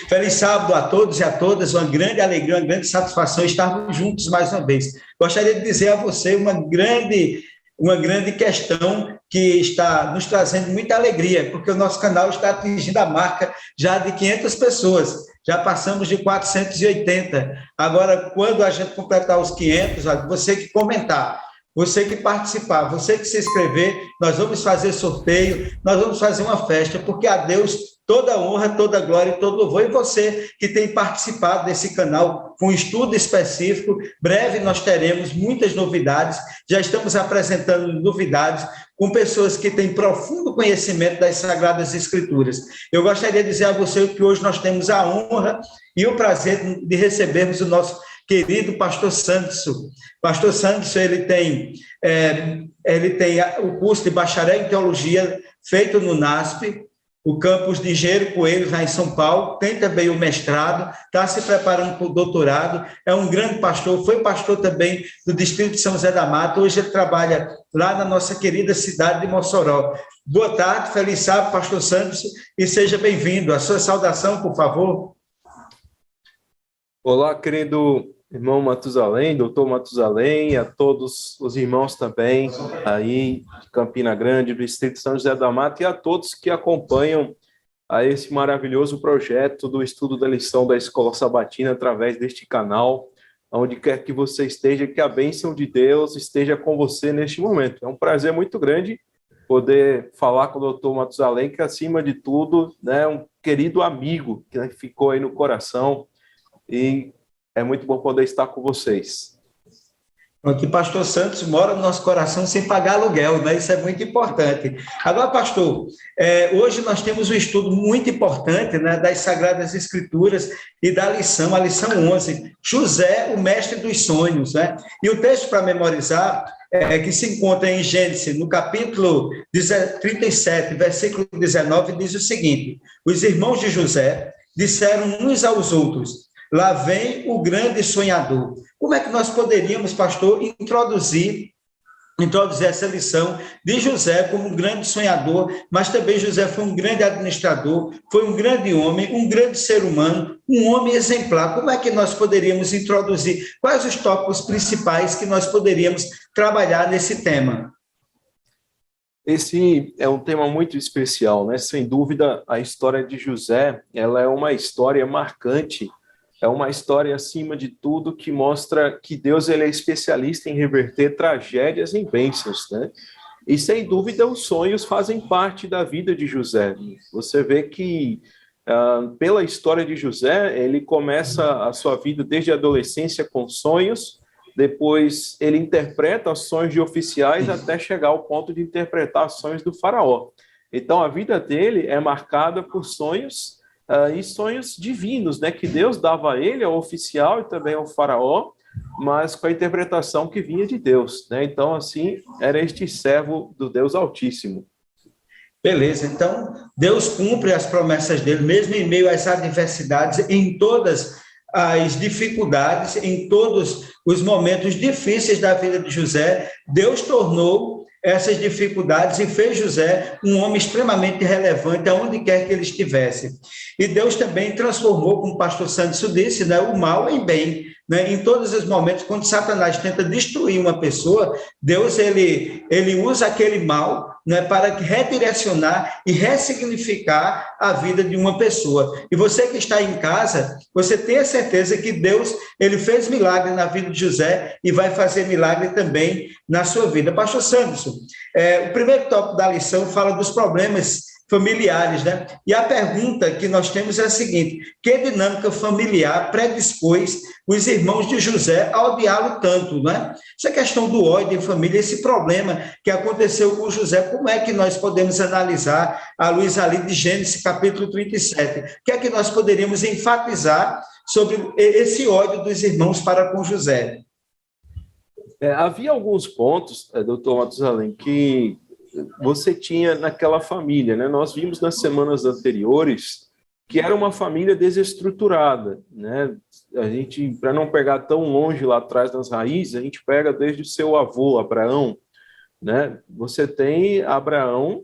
Feliz sábado a todos e a todas, uma grande alegria, uma grande satisfação estarmos juntos mais uma vez. Gostaria de dizer a você uma grande questão que está nos trazendo muita alegria, porque o nosso canal está atingindo a marca já de 500 pessoas, já passamos de 480. Agora, quando a gente completar os 500, você que comentar, você que participar, você que se inscrever, nós vamos fazer sorteio, nós vamos fazer uma festa, porque a Deus toda honra, toda glória e todo louvor. E você que tem participado desse canal com estudo específico, breve nós teremos muitas novidades, já estamos apresentando novidades com pessoas que têm profundo conhecimento das Sagradas Escrituras. Eu gostaria de dizer a você que hoje nós temos a honra e o prazer de recebermos o nosso querido pastor Sanderson. Pastor Sanderson, ele tem o curso de bacharel em teologia feito no NASP, o campus de Engenheiro Coelho, lá em São Paulo, tem também o mestrado, está se preparando para o doutorado, é um grande pastor, foi pastor também do distrito de São José da Mata, hoje ele trabalha lá na nossa querida cidade de Mossoró. Boa tarde, feliz sábado, pastor Sanderson, e seja bem-vindo. A sua saudação, por favor. Olá, querido irmão Matusalém, doutor Matusalém, a todos os irmãos também aí de Campina Grande, do distrito de São José da Mata, e a todos que acompanham a esse maravilhoso projeto do estudo da lição da Escola Sabatina através deste canal, onde quer que você esteja, que a bênção de Deus esteja com você neste momento. É um prazer muito grande poder falar com o doutor Matusalém, que acima de tudo, né, um querido amigo que ficou aí no coração, e é muito bom poder estar com vocês. Aqui, pastor Santos mora no nosso coração sem pagar aluguel, né? Isso é muito importante. Agora, pastor, hoje nós temos um estudo muito importante, né, das Sagradas Escrituras e da lição, a lição 11, José, o mestre dos sonhos, né? E o texto para memorizar que se encontra em Gênesis, no capítulo 37, versículo 19, diz o seguinte: os irmãos de José disseram uns aos outros: lá vem o grande sonhador. Como é que nós poderíamos, pastor, introduzir essa lição de José como um grande sonhador, mas também José foi um grande administrador, foi um grande homem, um grande ser humano, um homem exemplar. Como é que nós poderíamos introduzir? Quais os tópicos principais que nós poderíamos trabalhar nesse tema? Esse é um tema muito especial, né? Sem dúvida, a história de José, ela é uma história marcante. É uma história, acima de tudo, que mostra que Deus ele é especialista em reverter tragédias em bênçãos, né? E, sem dúvida, os sonhos fazem parte da vida de José. Você vê que, pela história de José, ele começa a sua vida desde a adolescência com sonhos, depois ele interpreta os sonhos de oficiais até chegar ao ponto de interpretar os sonhos do faraó. Então, a vida dele é marcada por sonhos e sonhos divinos, né, que Deus dava a ele, ao oficial e também ao faraó, mas com a interpretação que vinha de Deus, né? Então, assim, era este servo do Deus Altíssimo. Beleza, então Deus cumpre as promessas dele, mesmo em meio às adversidades, em todas as dificuldades, em todos os momentos difíceis da vida de José, Deus tornou essas dificuldades e fez José um homem extremamente relevante aonde quer que ele estivesse. E Deus também transformou, como o pastor Santos disse, né, o mal em bem. Né? Em todos os momentos, quando Satanás tenta destruir uma pessoa, Deus ele usa aquele mal, né, para redirecionar e ressignificar a vida de uma pessoa. E você que está em casa, você tenha certeza que Deus ele fez milagre na vida de José e vai fazer milagre também na sua vida. Pastor Sanderson, o primeiro tópico da lição fala dos problemas familiares, né? E a pergunta que nós temos é a seguinte: que dinâmica familiar predispôs os irmãos de José a odiá-lo tanto, né? Essa questão do ódio em família, esse problema que aconteceu com José, como é que nós podemos analisar à luz ali de Gênesis capítulo 37? O que é que nós poderíamos enfatizar sobre esse ódio dos irmãos para com José? Havia alguns pontos, doutor Matusalém, que você tinha naquela família, né? Nós vimos nas semanas anteriores que era uma família desestruturada, né? A gente, para não pegar tão longe lá atrás nas raízes, a gente pega desde o seu avô, Abraão, né? Você tem Abraão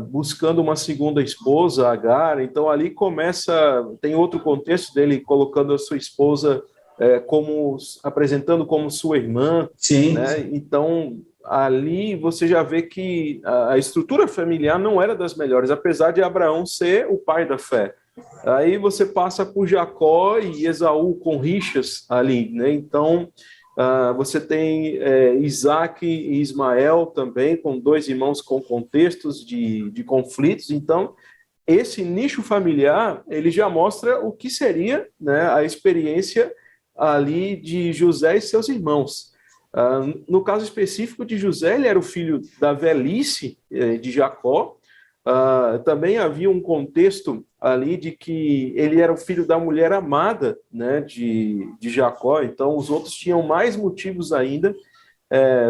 buscando uma segunda esposa, Agar. Então ali tem outro contexto dele colocando a sua esposa apresentando como sua irmã, Sim, né? Então ali você já vê que a estrutura familiar não era das melhores, apesar de Abraão ser o pai da fé. Aí você passa por Jacó e Esaú com rixas ali, né? Então você tem Isaac e Ismael também, com dois irmãos com contextos de conflitos. Então, esse nicho familiar, ele já mostra o que seria, né, a experiência ali de José e seus irmãos. No caso específico de José, ele era o filho da velhice de Jacó. Também havia um contexto ali de que ele era o filho da mulher amada, né, de Jacó. Então, os outros tinham mais motivos ainda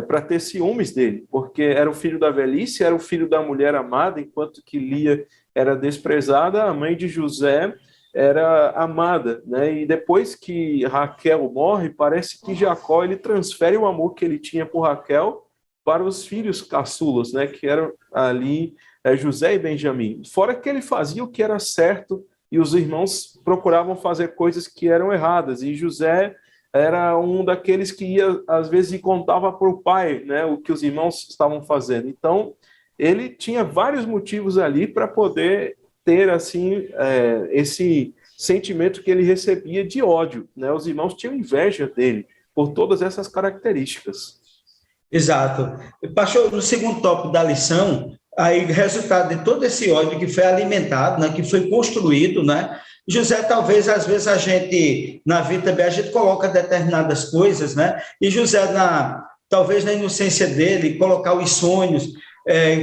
para ter ciúmes dele, porque era o filho da velhice, era o filho da mulher amada, enquanto que Lia era desprezada, a mãe de José era amada, né? E depois que Raquel morre, parece que Jacó ele transfere o amor que ele tinha por Raquel para os filhos caçulas, né? Que eram ali José e Benjamim. Fora que ele fazia o que era certo e os irmãos procuravam fazer coisas que eram erradas, e José era um daqueles que ia, às vezes, e contava para o pai, né, o que os irmãos estavam fazendo. Então, ele tinha vários motivos ali para poder ter, assim, esse sentimento que ele recebia de ódio, né? Os irmãos tinham inveja dele por todas essas características. exato. Pastor, no segundo tópico da lição, aí, resultado de todo esse ódio que foi alimentado, né, que foi construído, né? José, talvez, às vezes, a gente, na vida também, a gente coloca determinadas coisas, né? E José, talvez na inocência dele, colocar os sonhos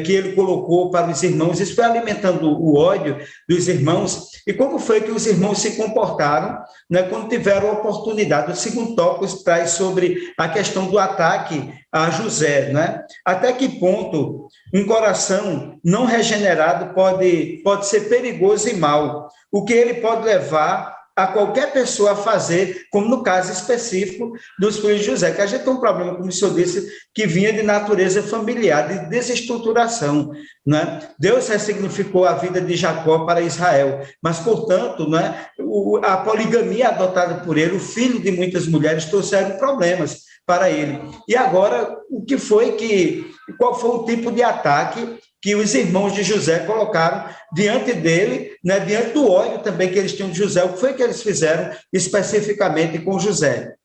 que ele colocou para os irmãos, isso foi alimentando o ódio dos irmãos. E como foi que os irmãos se comportaram, né, quando tiveram a oportunidade? O segundo tópico traz sobre a questão do ataque a José, né? Até que ponto um coração não regenerado pode ser perigoso e mau? O que ele pode levar a qualquer pessoa a fazer, como no caso específico dos filhos de José, que a gente tem um problema, como o senhor disse, que vinha de natureza familiar, de desestruturação, né? Deus ressignificou a vida de Jacó para Israel, mas, portanto, né, a poligamia adotada por ele, o filho de muitas mulheres, trouxeram problemas para ele. E agora, qual foi o tipo de ataque que os irmãos de José colocaram diante dele, né, diante do ódio também que eles tinham de José? O que foi que eles fizeram especificamente com José?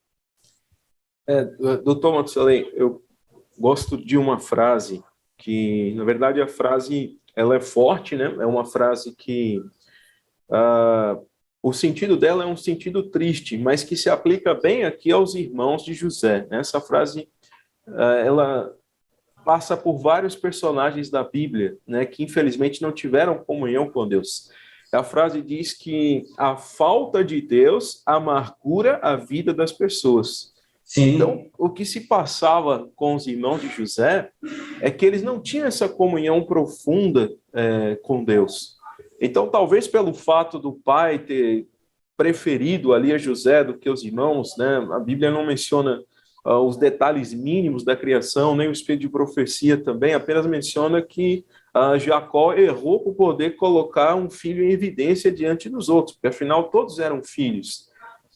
Doutor Matusalém, eu gosto de uma frase que, na verdade, a frase ela é forte, né? É uma frase que o sentido dela é um sentido triste, mas que se aplica bem aqui aos irmãos de José. Essa frase, ela passa por vários personagens da Bíblia, né, que infelizmente não tiveram comunhão com Deus. A frase diz que a falta de Deus amargura a vida das pessoas. Sim. Então, o que se passava com os irmãos de José é que eles não tinham essa comunhão profunda com Deus. Então, talvez pelo fato do pai ter preferido ali a José do que os irmãos, né, a Bíblia não menciona os detalhes mínimos da criação, nem o espírito de profecia também, apenas menciona que Jacó errou por poder colocar um filho em evidência diante dos outros, porque afinal todos eram filhos,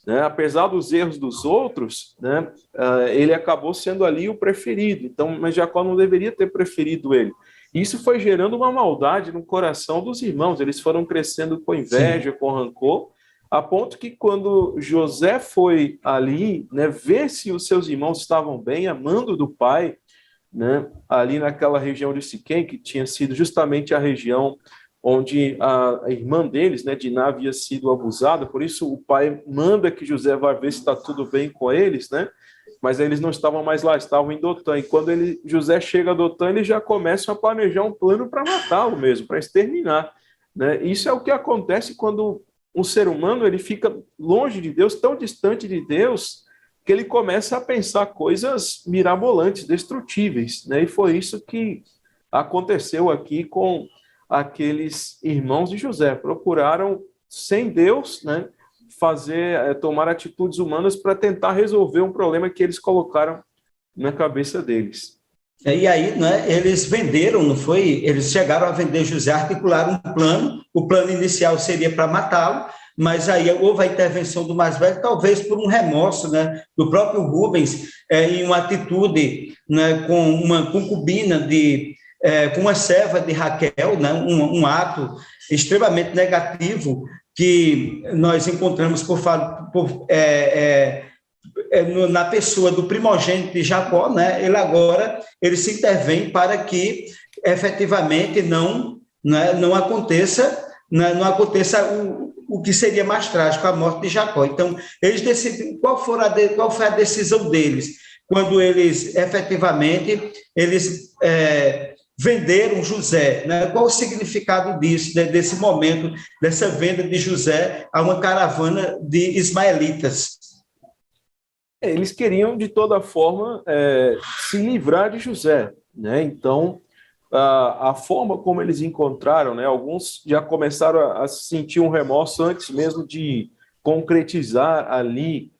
né? Apesar dos erros dos outros, né, ele acabou sendo ali o preferido, então, mas Jacó não deveria ter preferido ele. Isso foi gerando uma maldade no coração dos irmãos, eles foram crescendo com inveja, sim, com rancor, a ponto que quando José foi ali, né, ver se os seus irmãos estavam bem, amando do pai, né, ali naquela região de Siquém, que tinha sido justamente a região onde a irmã deles, né, Diná, havia sido abusada, por isso o pai manda que José vá ver se está tudo bem com eles, né, mas eles não estavam mais lá, estavam em Dotã, e quando José chega a Dotã, eles já começam a planejar um plano para matá-lo mesmo, para exterminar, né. Isso é o que acontece quando um ser humano ele fica longe de Deus, tão distante de Deus, que ele começa a pensar coisas mirabolantes, destrutíveis, né? E foi isso que aconteceu aqui com aqueles irmãos de José. Procuraram, sem Deus, né, tomar atitudes humanas para tentar resolver um problema que eles colocaram na cabeça deles. E aí, né, eles venderam, não foi? Eles chegaram a vender José, articularam um plano. O plano inicial seria para matá-lo, mas aí houve a intervenção do mais velho, talvez por um remorso, né, do próprio Rubens, em uma atitude, né, com uma concubina com uma serva de Raquel, né, um ato extremamente negativo que nós encontramos na pessoa do primogênito de Jacó, né? Ele se intervém para que efetivamente não aconteça, né, não aconteça o que seria mais trágico, a morte de Jacó. Então, eles decidem qual foi a decisão deles, quando eles efetivamente venderam José, né? Qual o significado disso, né, desse momento, dessa venda de José a uma caravana de ismaelitas? Eles queriam, de toda forma, se livrar de José, né? Então, a forma como eles encontraram, né? Alguns já começaram a sentir um remorso antes mesmo de concretizar ali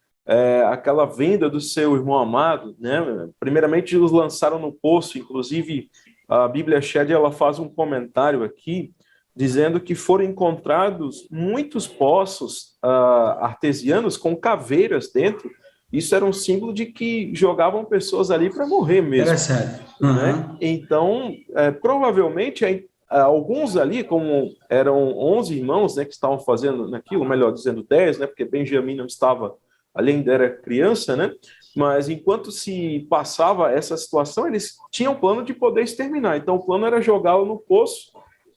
aquela venda do seu irmão amado, né? Primeiramente, os lançaram no poço. Inclusive, a Bíblia Shed, ela faz um comentário aqui dizendo que foram encontrados muitos poços artesianos com caveiras dentro. Isso era um símbolo de que jogavam pessoas ali para morrer mesmo. Interessante. Né? Uhum. Então, provavelmente, alguns ali, como eram 11 irmãos, né, que estavam fazendo naquilo, melhor dizendo 10, né, porque Benjamim não estava, ali ainda era criança, né? Mas enquanto se passava essa situação, eles tinham plano de poder exterminar. Então, o plano era jogá-lo no poço,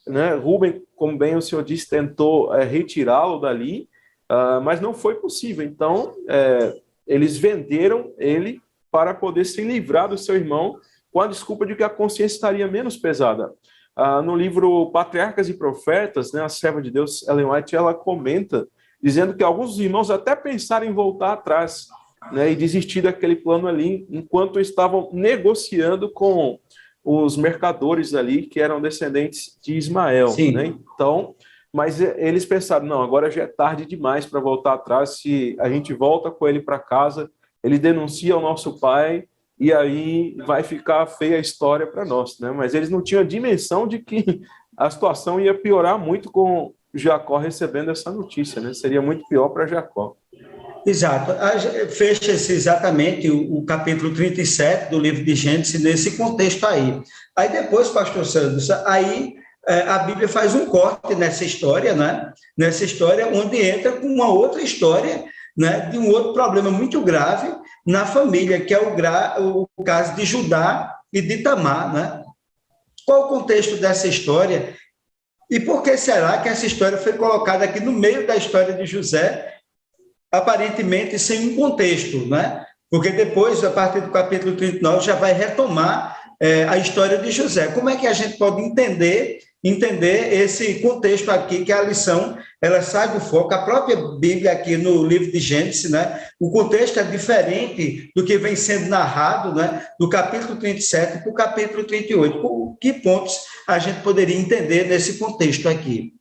né? Rubem, como bem o senhor disse, tentou retirá-lo dali, mas não foi possível. Então, eles venderam ele para poder se livrar do seu irmão, com a desculpa de que a consciência estaria menos pesada. No livro Patriarcas e Profetas, né, a serva de Deus, Ellen White, ela comenta, dizendo que alguns dos irmãos até pensaram em voltar atrás, né, e desistir daquele plano ali, enquanto estavam negociando com os mercadores ali, que eram descendentes de Ismael. Né? Sim. Então, mas eles pensaram, não, agora já é tarde demais para voltar atrás. Se a gente volta com ele para casa, ele denuncia o nosso pai, e aí vai ficar feia a história para nós, né? Mas eles não tinham a dimensão de que a situação ia piorar muito com Jacó recebendo essa notícia, né? Seria muito pior para Jacó. Exato. Fecha-se exatamente o capítulo 37 do livro de Gênesis nesse contexto aí. Aí depois, pastor Santos, a Bíblia faz um corte nessa história, né? Nessa história, onde entra com uma outra história, né? De um outro problema muito grave na família, que é o caso de Judá e de Tamar, né? Qual o contexto dessa história? E por que será que essa história foi colocada aqui no meio da história de José, aparentemente sem um contexto, né? Porque depois, a partir do capítulo 39, já vai retomar a história de José. Como é que a gente pode entender esse contexto aqui, que a lição, ela sai do foco, a própria Bíblia aqui no livro de Gênesis, né? O contexto é diferente do que vem sendo narrado, né? Do capítulo 37 para o capítulo 38. Por que pontos a gente poderia entender nesse contexto aqui?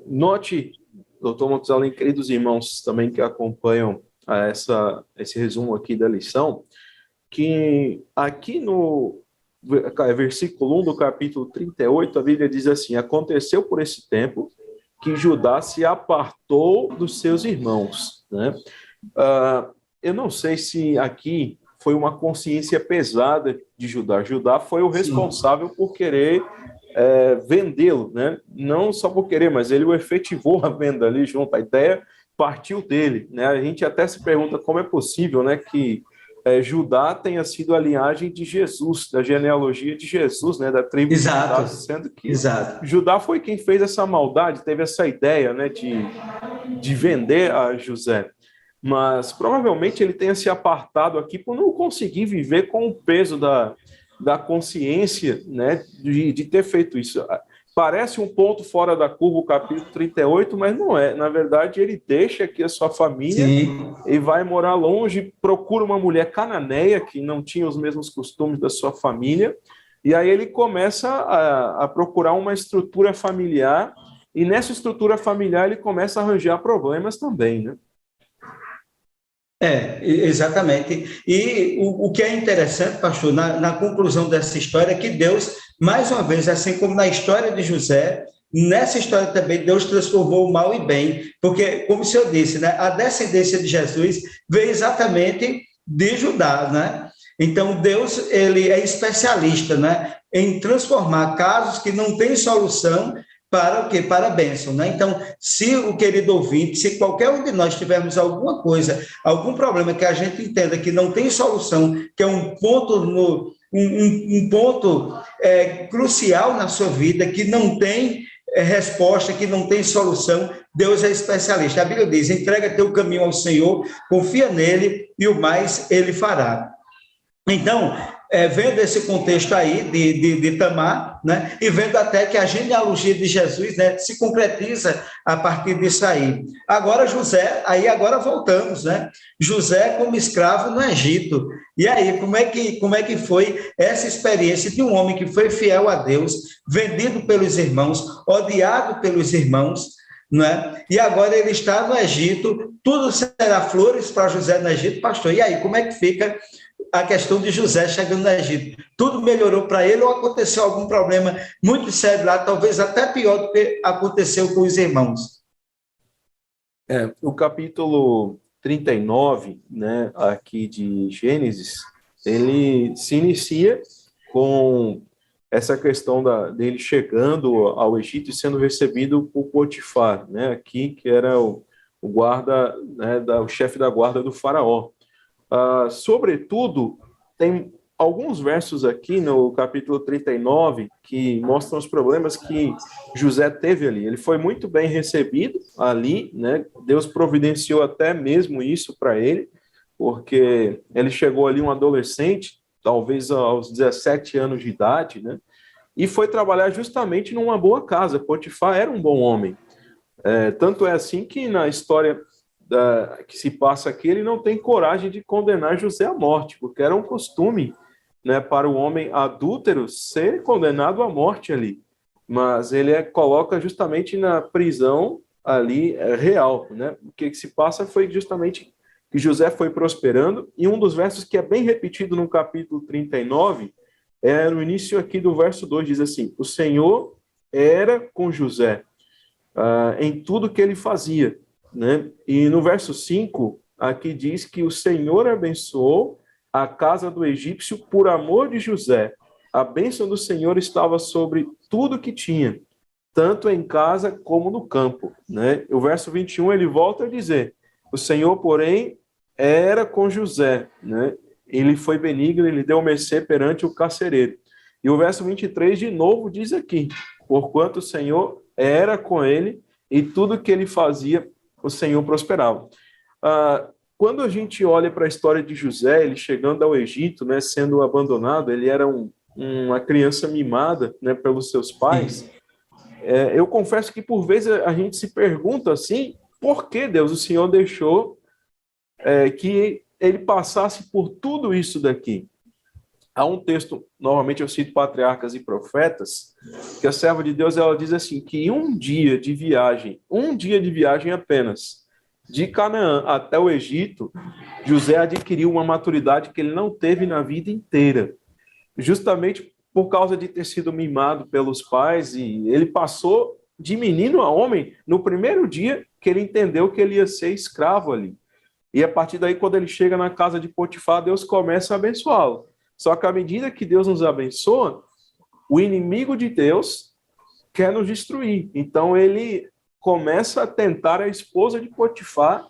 Note, doutor Matusalém, queridos irmãos também que acompanham esse resumo aqui da lição, que aqui no versículo 1 do capítulo 38, a Bíblia diz assim: aconteceu por esse tempo que Judá se apartou dos seus irmãos. Né? Eu não sei se aqui foi uma consciência pesada de Judá. Judá foi o responsável por querer vendê-lo, né? Não só por querer, mas ele o efetivou a venda ali junto. A ideia partiu dele, né? A gente até se pergunta como é possível, né, que Judá tenha sido a linhagem de Jesus, da genealogia de Jesus, né, da tribo de Judá, sendo que Judá foi quem fez essa maldade, teve essa ideia, né, de vender a José. Mas provavelmente ele tenha se apartado aqui por não conseguir viver com o peso da consciência, né, de ter feito isso. Parece um ponto fora da curva o capítulo 38, mas não é. Na verdade, ele deixa aqui a sua família e vai morar longe, procura uma mulher cananeia que não tinha os mesmos costumes da sua família, e aí ele começa a procurar uma estrutura familiar, e nessa estrutura familiar ele começa a arranjar problemas também, né? Exatamente. E o que é interessante, pastor, na conclusão dessa história, é que Deus, mais uma vez, assim como na história de José, nessa história também Deus transformou o mal em bem, porque, como o senhor disse, né, a descendência de Jesus veio exatamente de Judá, né? Então, Deus, ele é especialista, né, em transformar casos que não têm solução para o quê? Para a bênção, né? Então, se o querido ouvinte, se qualquer um de nós tivermos alguma coisa, algum problema que a gente entenda que não tem solução, que é um ponto um ponto crucial na sua vida, que não tem resposta, que não tem solução, Deus é especialista. A Bíblia diz: entrega teu caminho ao Senhor, confia nele e o mais ele fará. Então, vendo esse contexto aí de Tamar, né, e vendo até que a genealogia de Jesus, né, se concretiza a partir disso aí. Agora José, aí agora voltamos, né? José como escravo no Egito. E aí, como é que foi essa experiência de um homem que foi fiel a Deus, vendido pelos irmãos, odiado pelos irmãos, né? E agora ele está no Egito, tudo será flores para José no Egito, pastor. E aí, como é que fica a questão de José chegando no Egito? Tudo melhorou para ele ou aconteceu algum problema muito sério lá, talvez até pior do que aconteceu com os irmãos? O capítulo 39, né, aqui de Gênesis, ele se inicia com essa questão dele chegando ao Egito e sendo recebido por Potifar, né, aqui que era o guarda, né, o chefe da guarda do faraó. Sobretudo, tem alguns versos aqui no capítulo 39 que mostram os problemas que José teve ali. Ele foi muito bem recebido ali, né? Deus providenciou até mesmo isso para ele, porque ele chegou ali um adolescente, talvez aos 17 anos de idade, né? E foi trabalhar justamente numa boa casa. Potifar era um bom homem. Tanto é assim que na história que se passa aqui, ele não tem coragem de condenar José à morte, porque era um costume, né, para o homem adúltero ser condenado à morte ali. Mas ele coloca justamente na prisão ali real, né? O que se passa foi justamente que José foi prosperando, e um dos versos que é bem repetido no capítulo 39 no início aqui do verso 2, diz assim: o Senhor era com José em tudo que ele fazia, né? E no verso 5, aqui diz que o Senhor abençoou a casa do egípcio por amor de José. A bênção do Senhor estava sobre tudo que tinha, tanto em casa como no campo, né? O verso 21, ele volta a dizer: o Senhor, porém, era com José, né? Ele foi benigno, ele deu mercê perante o carcereiro. E o verso 23, de novo, diz aqui: porquanto o Senhor era com ele, e tudo que ele fazia, o Senhor prosperava. Quando a gente olha para a história de José, ele chegando ao Egito, né, sendo abandonado, ele era uma criança mimada, né, pelos seus pais. Eu confesso que por vezes a gente se pergunta assim: por que Deus, o Senhor deixou que ele passasse por tudo isso daqui? Há um texto, normalmente eu cito Patriarcas e Profetas, que a serva de Deus, ela diz assim, que um dia de viagem apenas, de Canaã até o Egito, José adquiriu uma maturidade que ele não teve na vida inteira, justamente por causa de ter sido mimado pelos pais, e ele passou de menino a homem no primeiro dia que ele entendeu que ele ia ser escravo ali. E a partir daí, quando ele chega na casa de Potifar, Deus começa a abençoá-lo. Só que à medida que Deus nos abençoa, o inimigo de Deus quer nos destruir. Então ele começa a tentar a esposa de Potifar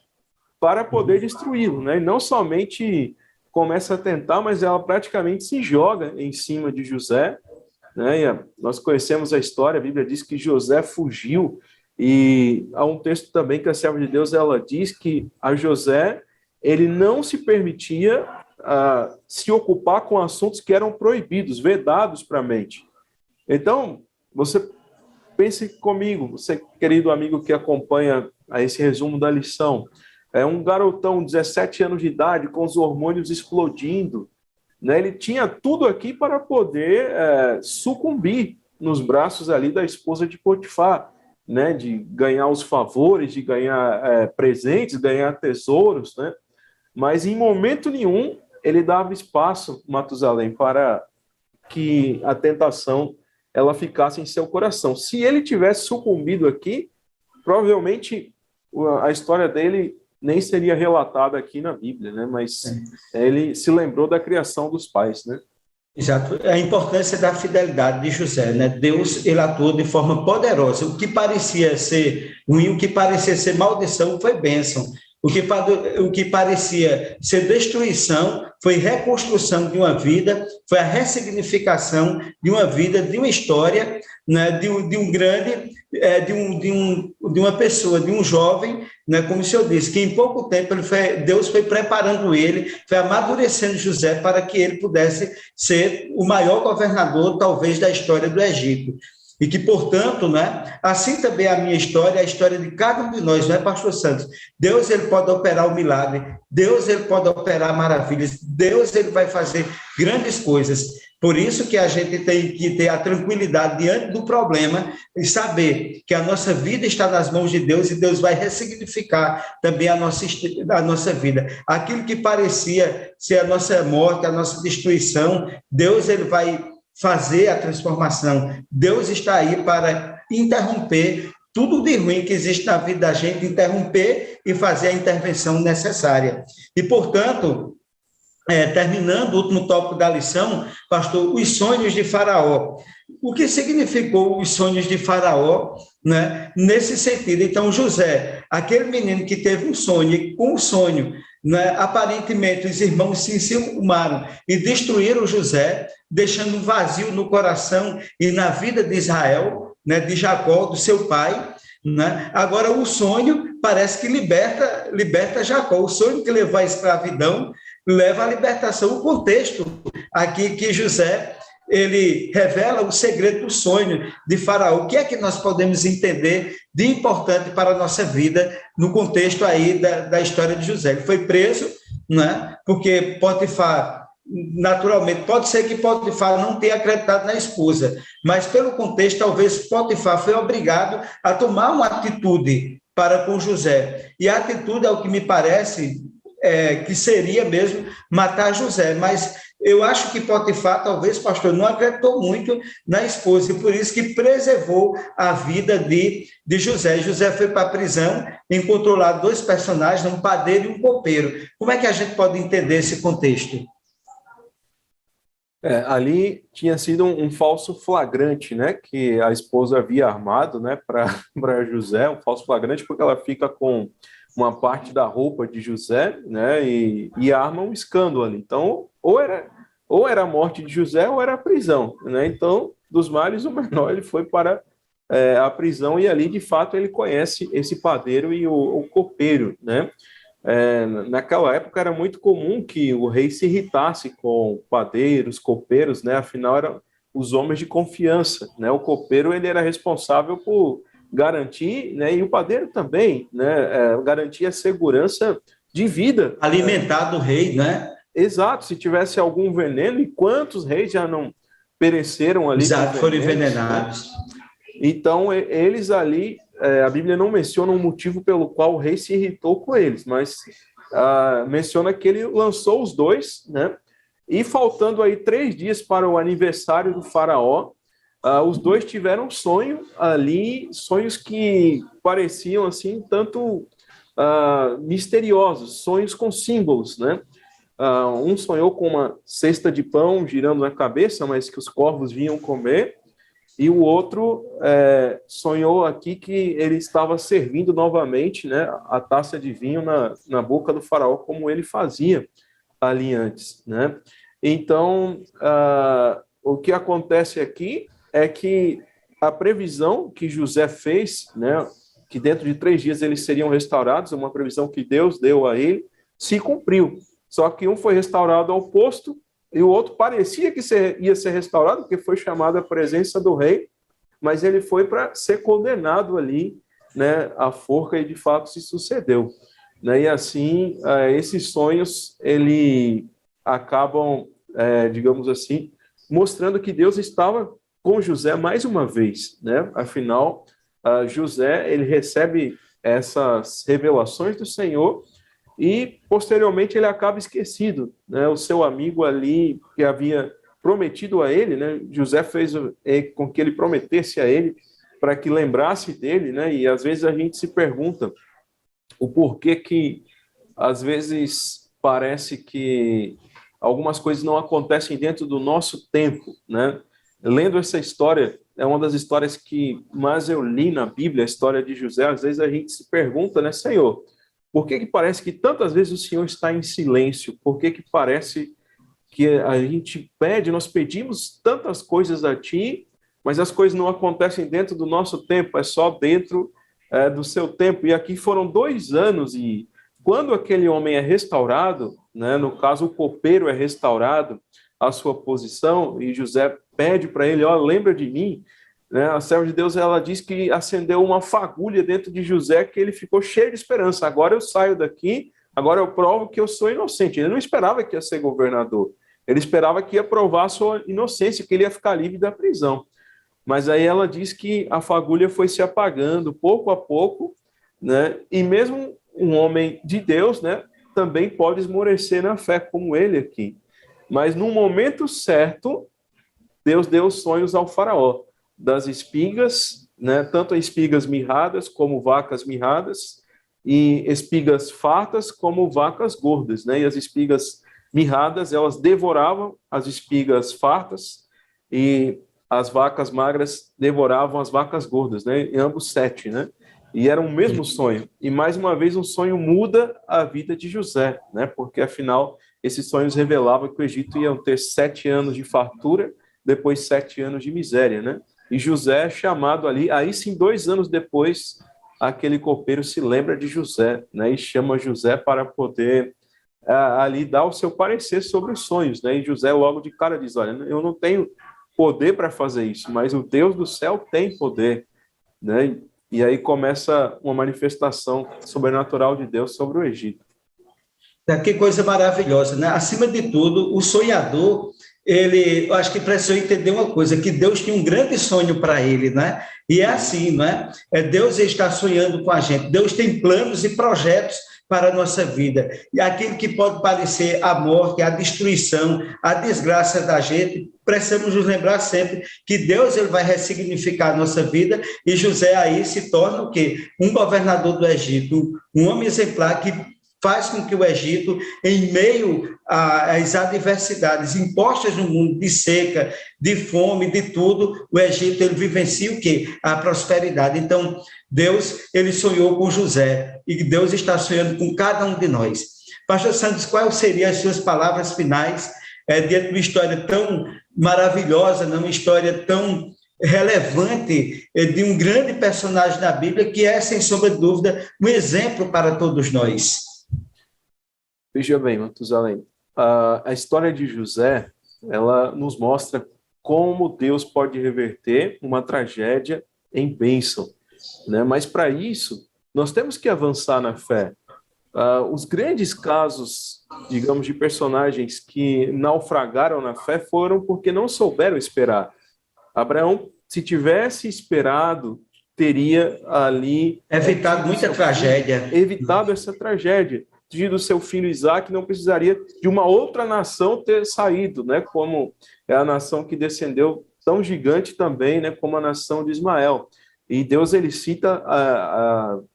para poder destruí-lo, né? E não somente começa a tentar, mas ela praticamente se joga em cima de José, né? E nós conhecemos a história, a Bíblia diz que José fugiu, e há um texto também que a serva de Deus, ela diz que a José, ele não se permitia se ocupar com assuntos que eram proibidos, vedados para a mente. Então, você pense comigo, você, querido amigo que acompanha esse resumo da lição, um garotão, 17 anos de idade, com os hormônios explodindo, né? Ele tinha tudo aqui para poder sucumbir nos braços ali da esposa de Potifar, né? De ganhar os favores, de ganhar presentes, ganhar tesouros, né? mas em momento nenhum ele dava espaço, Matusalém, para que a tentação ela ficasse em seu coração. Se ele tivesse sucumbido aqui, provavelmente a história dele nem seria relatada aqui na Bíblia, né? Mas ele se lembrou da criação dos pais, né? Exato. A importância da fidelidade de José, né? Deus, ele atuou de forma poderosa. O que parecia ser ruim, o que parecia ser maldição, foi bênção. O que parecia ser destruição foi reconstrução de uma vida, foi a ressignificação de uma vida, de uma história, né, de um grande, de uma pessoa, de um jovem, né, como o senhor disse, que em pouco tempo Deus foi preparando ele, foi amadurecendo José para que ele pudesse ser o maior governador, talvez, da história do Egito. E que, portanto, né, assim também a minha história, a história de cada um de nós, não é, pastor Santos? Deus, ele pode operar o milagre, Deus, ele pode operar maravilhas, Deus, ele vai fazer grandes coisas. Por isso que a gente tem que ter a tranquilidade diante do problema e saber que a nossa vida está nas mãos de Deus e Deus vai ressignificar também a nossa vida. Aquilo que parecia ser a nossa morte, a nossa destruição, Deus, ele vai fazer a transformação. Deus está aí para interromper tudo de ruim que existe na vida da gente, interromper e fazer a intervenção necessária. E, portanto, terminando o último tópico da lição, pastor, os sonhos de Faraó. O que significou os sonhos de Faraó, né, nesse sentido? Então, José, aquele menino que teve um sonho, e com o sonho, né, aparentemente os irmãos se enciumaram e destruíram José, deixando um vazio no coração e na vida de Israel, né, de Jacó, do seu pai, né? Agora o sonho parece que liberta Jacó, o sonho que levou à escravidão leva à libertação. O contexto aqui que José, ele revela o segredo do sonho de Faraó. O que é que nós podemos entender de importante para a nossa vida no contexto aí da história de José? Ele foi preso, né, porque Potifar, naturalmente, pode ser que Potifar não tenha acreditado na esposa, mas pelo contexto, talvez Potifar foi obrigado a tomar uma atitude para com José. E a atitude, é o que me parece, que seria mesmo matar José, mas eu acho que Potifar, talvez, pastor, não acreditou muito na esposa, e por isso que preservou a vida de José. José foi para a prisão, encontrou lá dois personagens, um padeiro e um copeiro. Como é que a gente pode entender esse contexto? Ali tinha sido um falso flagrante, né, que a esposa havia armado, né, para José, um falso flagrante porque ela fica com uma parte da roupa de José, né, e arma um escândalo ali. Então, ou era a morte de José ou era a prisão, né? Então, dos males o menor, ele foi para a prisão e ali, de fato, ele conhece esse padeiro e o copeiro, né? Naquela época era muito comum que o rei se irritasse com padeiros, copeiros, né? Afinal, eram os homens de confiança, né? O copeiro, ele era responsável por garantir, né? E o padeiro também, né? Garantir a segurança de vida. Alimentar do rei, né? Exato, se tivesse algum veneno, e quantos reis já não pereceram ali? Exato, foram envenenados. Né? Então, eles ali, a Bíblia não menciona um motivo pelo qual o rei se irritou com eles, mas menciona que ele lançou os dois, né? E faltando aí 3 dias para o aniversário do faraó, os dois tiveram um sonho ali, sonhos que pareciam assim, tanto misteriosos, sonhos com símbolos, né? Um sonhou com uma cesta de pão girando na cabeça, mas que os corvos vinham comer, e o outro sonhou aqui que ele estava servindo novamente, né, a taça de vinho na boca do faraó, como ele fazia ali antes, né? Então, o que acontece aqui é que a previsão que José fez, né, que dentro de 3 dias eles seriam restaurados, uma previsão que Deus deu a ele, se cumpriu. Só que um foi restaurado ao posto e o outro parecia que ia ser restaurado, porque foi chamado à presença do rei, mas ele foi para ser condenado ali, né, à forca, e de fato se sucedeu. Né? E assim, esses sonhos, ele acabam, digamos assim, mostrando que Deus estava com José mais uma vez, né? Afinal, José, ele recebe essas revelações do Senhor e posteriormente ele acaba esquecido, né? O seu amigo ali que havia prometido a ele, né? José fez com que ele prometesse a ele para que lembrasse dele, né? E às vezes a gente se pergunta o porquê que às vezes parece que algumas coisas não acontecem dentro do nosso tempo, né? Lendo essa história, é uma das histórias que mais eu li na Bíblia, a história de José. Às vezes a gente se pergunta, né, Senhor, por que parece que tantas vezes o Senhor está em silêncio? Por que parece que a gente pede, nós pedimos tantas coisas a Ti, mas as coisas não acontecem dentro do nosso tempo, é só dentro do seu tempo. E aqui foram 2 anos, e quando aquele homem é restaurado, né, no caso o copeiro é restaurado à sua posição, e José pede para ele, lembra de mim, né? A serva de Deus, ela diz que acendeu uma fagulha dentro de José, que ele ficou cheio de esperança. Agora eu saio daqui, agora eu provo que eu sou inocente. Ele não esperava que ia ser governador, ele esperava que ia provar a sua inocência, que ele ia ficar livre da prisão. Mas aí ela diz que a fagulha foi se apagando pouco a pouco, né? E mesmo um homem de Deus, né, também pode esmorecer na fé, como ele aqui. Mas no momento certo, Deus deu sonhos ao faraó, das espigas, né, tanto espigas mirradas como vacas mirradas, e espigas fartas como vacas gordas, né? E as espigas mirradas, elas devoravam as espigas fartas, e as vacas magras devoravam as vacas gordas, né? Em ambos 7, né? E era o mesmo sonho. E mais uma vez um sonho muda a vida de José, né? Porque afinal esses sonhos revelavam que o Egito ia ter 7 anos de fartura, depois 7 anos de miséria, né? E José é chamado ali, aí sim 2 anos depois, aquele copeiro se lembra de José, né? E chama José para poder ali dar o seu parecer sobre os sonhos, né? E José logo de cara diz, olha, eu não tenho poder para fazer isso, mas o Deus do céu tem poder, né? E aí começa uma manifestação sobrenatural de Deus sobre o Egito. Que coisa maravilhosa, né? Acima de tudo, o sonhador, eu acho que precisou entender uma coisa, que Deus tinha um grande sonho para ele, né? E é assim, né? Deus está sonhando com a gente, Deus tem planos e projetos para a nossa vida. E aquilo que pode parecer a morte, a destruição, a desgraça da gente, precisamos nos lembrar sempre que Deus ele vai ressignificar a nossa vida, e José aí se torna o quê? Um governador do Egito, um homem exemplar que faz com que o Egito, em meio às adversidades impostas no mundo, de seca, de fome, de tudo, o Egito ele vivencia o quê? A prosperidade. Então, Deus ele sonhou com José, e Deus está sonhando com cada um de nós. Pastor Santos, quais seriam as suas palavras finais diante de uma história tão maravilhosa, uma história tão relevante de um grande personagem da Bíblia, que é, sem sombra de dúvida, um exemplo para todos nós? Veja bem, Matusalém, a história de José, ela nos mostra como Deus pode reverter uma tragédia em bênção, né? Mas para isso, nós temos que avançar na fé. Os grandes casos, digamos, de personagens que naufragaram na fé foram porque não souberam esperar. Abraão, se tivesse esperado, teria ali evitado muita tragédia. Evitado essa tragédia. Do seu filho Isaac, não precisaria de uma outra nação ter saído, né? Como é a nação que descendeu tão gigante também, né? Como a nação de Ismael. E Deus ele cita,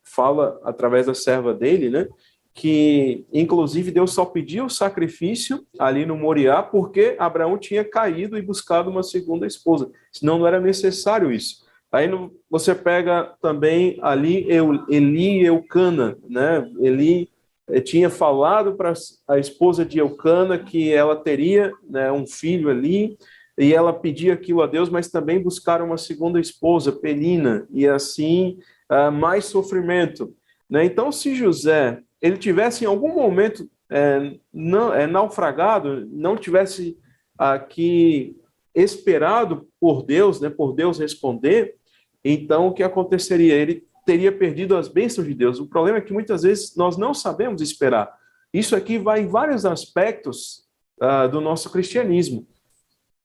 fala através da serva dele, né? Que inclusive Deus só pediu o sacrifício ali no Moriá porque Abraão tinha caído e buscado uma segunda esposa, senão não era necessário isso. Aí você pega também ali Eli e Eucana, né? Eli tinha falado para a esposa de Eucana que ela teria, né, um filho ali, e ela pedia aquilo a Deus, mas também buscaram uma segunda esposa, Penina, e assim mais sofrimento, né? Então, se José ele tivesse em algum momento naufragado, não tivesse aqui esperado por Deus, né, por Deus responder, então o que aconteceria? Ele teria perdido as bênçãos de Deus. O problema é que muitas vezes nós não sabemos esperar. Isso aqui vai em vários aspectos do nosso cristianismo.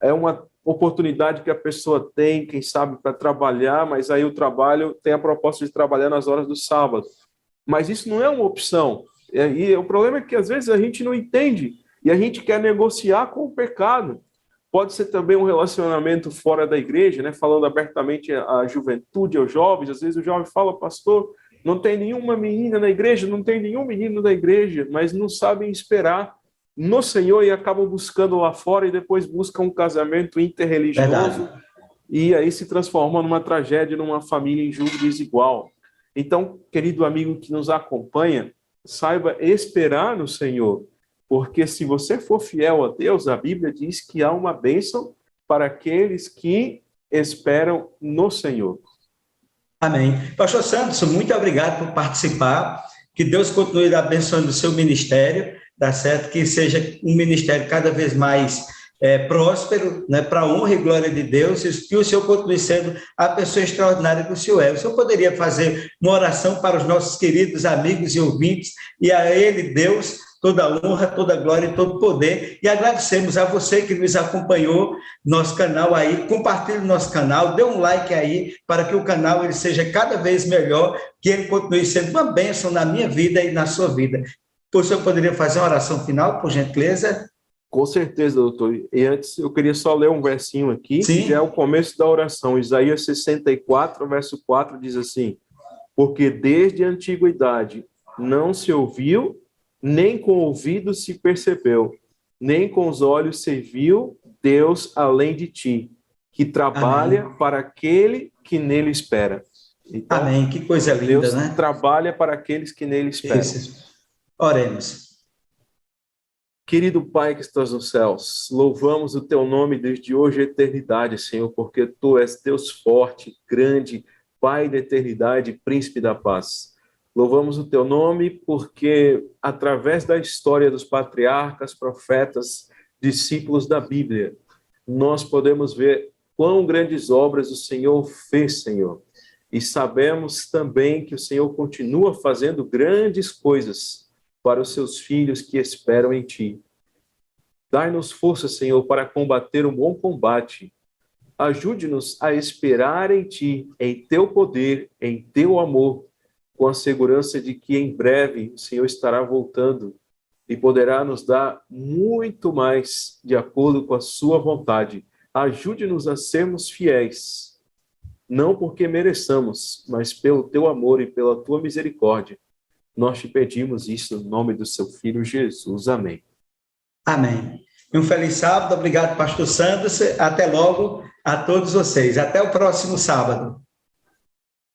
É uma oportunidade que a pessoa tem, quem sabe, para trabalhar, mas aí o trabalho tem a proposta de trabalhar nas horas do sábado. Mas isso não é uma opção. E o problema é que às vezes a gente não entende e a gente quer negociar com o pecado. Pode ser também um relacionamento fora da igreja, né? Falando abertamente à juventude, aos jovens. Às vezes o jovem fala, pastor, não tem nenhuma menina na igreja, não tem nenhum menino na igreja, mas não sabem esperar no Senhor e acabam buscando lá fora e depois buscam um casamento interreligioso. Verdade. E aí se transforma numa tragédia, numa família em julgo desigual. Então, querido amigo que nos acompanha, saiba esperar no Senhor, porque se você for fiel a Deus, a Bíblia diz que há uma bênção para aqueles que esperam no Senhor. Amém. Pastor Santos, muito obrigado por participar. Que Deus continue abençoando o seu ministério, tá certo? Que seja um ministério cada vez mais próspero, né, para a honra e glória de Deus, e que o Senhor continue sendo a pessoa extraordinária que o Senhor é. O Senhor poderia fazer uma oração para os nossos queridos amigos e ouvintes, e a Ele, Deus, toda a honra, toda a glória e todo o poder, e agradecemos a você que nos acompanhou, nosso canal aí, compartilhe o nosso canal, dê um like aí, para que o canal ele seja cada vez melhor, que ele continue sendo uma bênção na minha vida e na sua vida. O senhor poderia fazer uma oração final, por gentileza? Com certeza, doutor. E antes, eu queria só ler um versinho aqui, Sim. que já é o começo da oração. Isaías 64, verso 4, diz assim, porque desde a antiguidade não se ouviu, nem com o ouvido se percebeu, nem com os olhos se viu Deus além de ti, que trabalha Amém. para aquele que nele espera. Então, Amém, que coisa linda, Deus né? trabalha para aqueles que nele esperam. Isso. Oremos. Querido Pai que estás nos céus, louvamos o teu nome desde hoje à eternidade, Senhor, porque tu és Deus forte, grande, Pai da eternidade, Príncipe da paz. Louvamos o teu nome porque, através da história dos patriarcas, profetas, discípulos da Bíblia, nós podemos ver quão grandes obras o Senhor fez, Senhor. E sabemos também que o Senhor continua fazendo grandes coisas para os seus filhos que esperam em ti. Dai-nos força, Senhor, para combater um bom combate. Ajude-nos a esperar em ti, em teu poder, em teu amor, com a segurança de que em breve o Senhor estará voltando e poderá nos dar muito mais de acordo com a sua vontade. Ajude-nos a sermos fiéis, não porque mereçamos, mas pelo teu amor e pela tua misericórdia. Nós te pedimos isso no nome do seu Filho Jesus. Amém. Amém. Um feliz sábado. Obrigado, pastor Santos. Até logo a todos vocês. Até o próximo sábado.